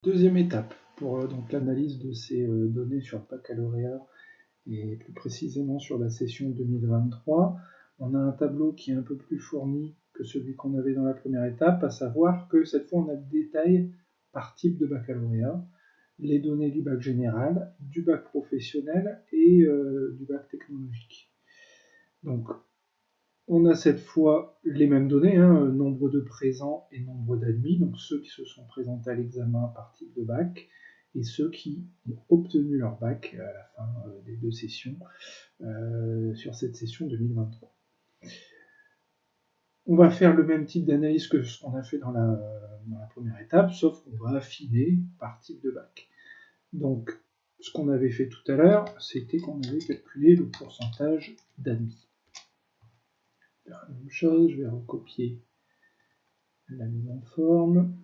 Deuxième étape pour donc l'analyse de ces données sur le baccalauréat et plus précisément sur la session 2023. On a un tableau qui est un peu plus fourni que celui qu'on avait dans la première étape, à savoir que cette fois on a le détail par type de baccalauréat, les données du bac général, du bac professionnel et du bac technologique. Donc on a cette fois les mêmes données, nombre de présents et nombre d'admis, donc ceux qui se sont présentés à l'examen par type de bac, et ceux qui ont obtenu leur bac à la fin des deux sessions sur cette session 2023. On va faire le même type d'analyse que ce qu'on a fait dans la première étape, sauf qu'on va affiner par type de bac. Donc, ce qu'on avait fait tout à l'heure, c'était qu'on avait calculé le pourcentage d'admis. La même chose, je vais recopier la mise en forme.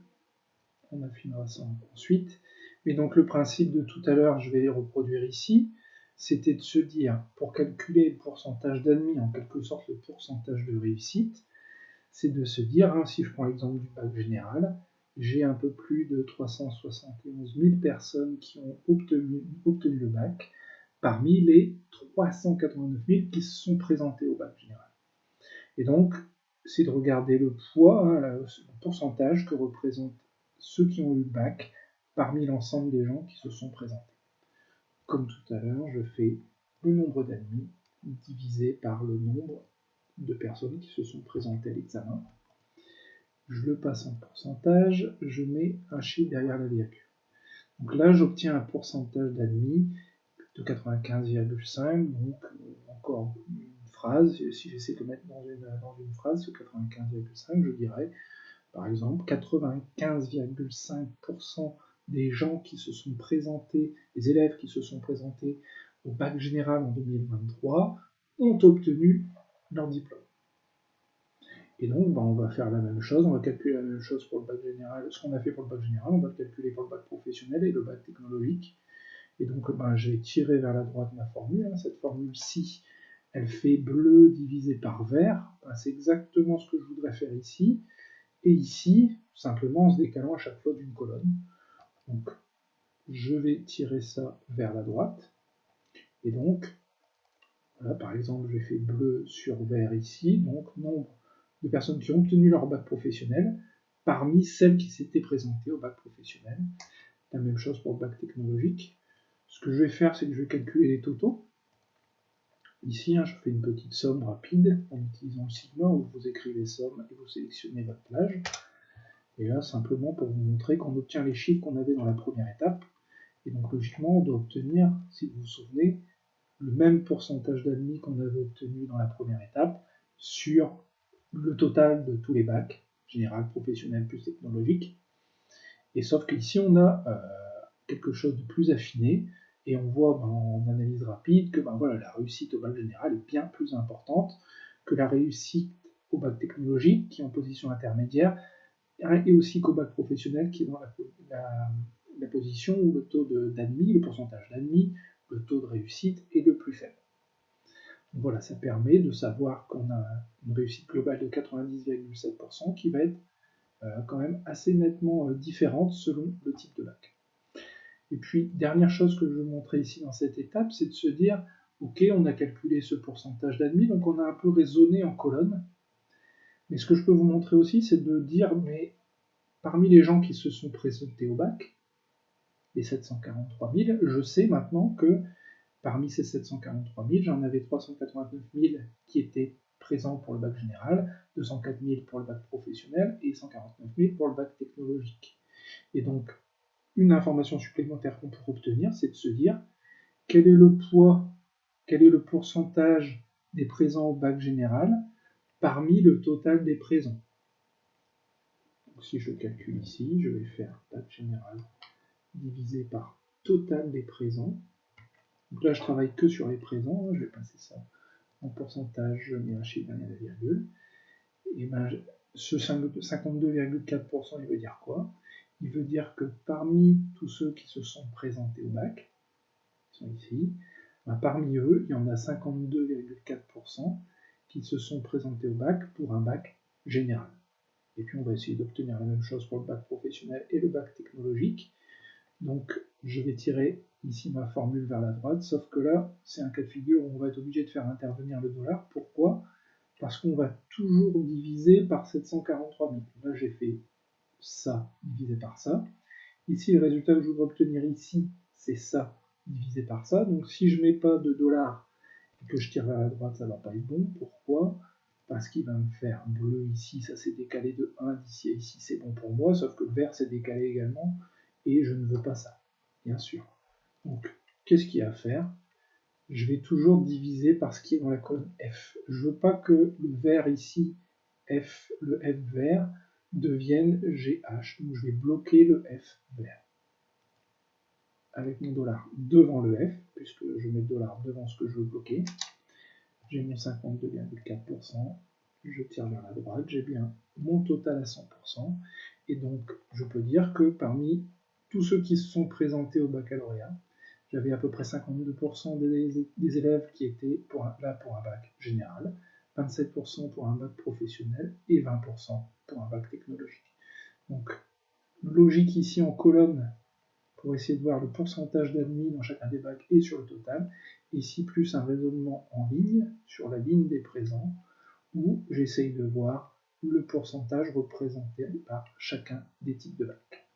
On affinera ça ensuite. Mais donc le principe de tout à l'heure, je vais les reproduire ici. C'était de se dire, pour calculer le pourcentage d'admis, en quelque sorte le pourcentage de réussite, c'est de se dire, si je prends l'exemple du bac général, j'ai un peu plus de 371 000 personnes qui ont obtenu le bac, parmi les 389 000 qui se sont présentés au bac général. Et donc, c'est de regarder le poids, le pourcentage que représentent ceux qui ont eu le bac parmi l'ensemble des gens qui se sont présentés. Comme tout à l'heure, je fais le nombre d'admis divisé par le nombre de personnes qui se sont présentées à l'examen. Je le passe en pourcentage, je mets un chiffre derrière la virgule. Donc là, j'obtiens un pourcentage d'admis de 95,5, donc encore une phrase, si j'essaie de le mettre dans une phrase, ce 95,5, je dirais, par exemple, 95,5% des gens qui se sont présentés, des élèves qui se sont présentés au bac général en 2023, ont obtenu leur diplôme. Et donc, on va faire la même chose, on va calculer la même chose pour le bac général, ce qu'on a fait pour le bac général, on va le calculer pour le bac professionnel et le bac technologique. Et donc, je vais tirer vers la droite ma formule. Cette formule-ci, elle fait bleu divisé par vert. C'est exactement ce que je voudrais faire ici. Et ici, simplement en se décalant à chaque fois d'une colonne. Donc, je vais tirer ça vers la droite. Et donc, voilà, par exemple, j'ai fait bleu sur vert ici. Donc, nombre de personnes qui ont obtenu leur bac professionnel parmi celles qui s'étaient présentées au bac professionnel. La même chose pour le bac technologique. Ce que je vais faire, c'est que je vais calculer les totaux. Ici, je fais une petite somme rapide en utilisant le sigma où vous écrivez somme et vous sélectionnez votre plage. Et là, simplement pour vous montrer qu'on obtient les chiffres qu'on avait dans la première étape. Et donc, logiquement, on doit obtenir, si vous vous souvenez, le même pourcentage d'admis qu'on avait obtenu dans la première étape sur le total de tous les bacs, général, professionnel plus technologique. Et sauf qu'ici, on a quelque chose de plus affiné, et on voit en analyse rapide que la réussite au bac général est bien plus importante que la réussite au bac technologique, qui est en position intermédiaire, et aussi qu'au bac professionnel, qui est dans la position où le taux d'admis, le pourcentage d'admis, le taux de réussite est le plus faible. Donc voilà, ça permet de savoir qu'on a une réussite globale de 90,7% qui va être quand même assez nettement différente selon le type de bac. Et puis, dernière chose que je veux montrer ici dans cette étape, c'est de se dire, ok, on a calculé ce pourcentage d'admis, donc on a un peu raisonné en colonne. Mais ce que je peux vous montrer aussi, c'est de dire, mais parmi les gens qui se sont présentés au bac, les 743 000, je sais maintenant que parmi ces 743 000, j'en avais 389 000 qui étaient présents pour le bac général, 204 000 pour le bac professionnel et 149 000 pour le bac technologique. Et donc, une information supplémentaire qu'on peut obtenir, c'est de se dire quel est le poids, quel est le pourcentage des présents au bac général parmi le total des présents. Donc, si je calcule ici, je vais faire bac général divisé par total des présents. Donc là, je travaille que sur les présents, je vais passer ça en pourcentage, je mets un chiffre derrière la virgule. Et ce 52,4%, il veut dire quoi? Il veut dire que parmi tous ceux qui se sont présentés au bac, qui sont ici, parmi eux, il y en a 52,4% qui se sont présentés au bac pour un bac général. Et puis on va essayer d'obtenir la même chose pour le bac professionnel et le bac technologique. Donc je vais tirer ici ma formule vers la droite, sauf que là, c'est un cas de figure où on va être obligé de faire intervenir le dollar. Pourquoi? Parce qu'on va toujours diviser par 743 000. Là, j'ai fait ça divisé par ça. Ici, le résultat que je voudrais obtenir ici, c'est ça divisé par ça. Donc si je ne mets pas de dollars et que je tire vers la droite, ça ne va pas être bon. Pourquoi? Parce qu'il va me faire bleu ici, ça s'est décalé de 1 d'ici à ici, c'est bon pour moi, sauf que le vert s'est décalé également, et je ne veux pas ça, bien sûr. Donc, qu'est-ce qu'il y a à faire? Je vais toujours diviser par ce qui est dans la colonne F. Je ne veux pas que le vert ici, F, le F vert, devienne GH, donc je vais bloquer le F vert avec mon dollar devant le F, puisque je mets le dollar devant ce que je veux bloquer. J'ai mon 52,4%, je tire vers la droite, j'ai bien mon total à 100%, et donc je peux dire que parmi tous ceux qui se sont présentés au baccalauréat, j'avais à peu près 52% des élèves qui étaient là pour un bac général, 27% pour un bac professionnel et 20% pour un bac technologique. Donc logique ici en colonne, pour essayer de voir le pourcentage d'admis dans chacun des bacs et sur le total. Ici, plus un raisonnement en ligne, sur la ligne des présents, où j'essaye de voir le pourcentage représenté par chacun des types de bacs.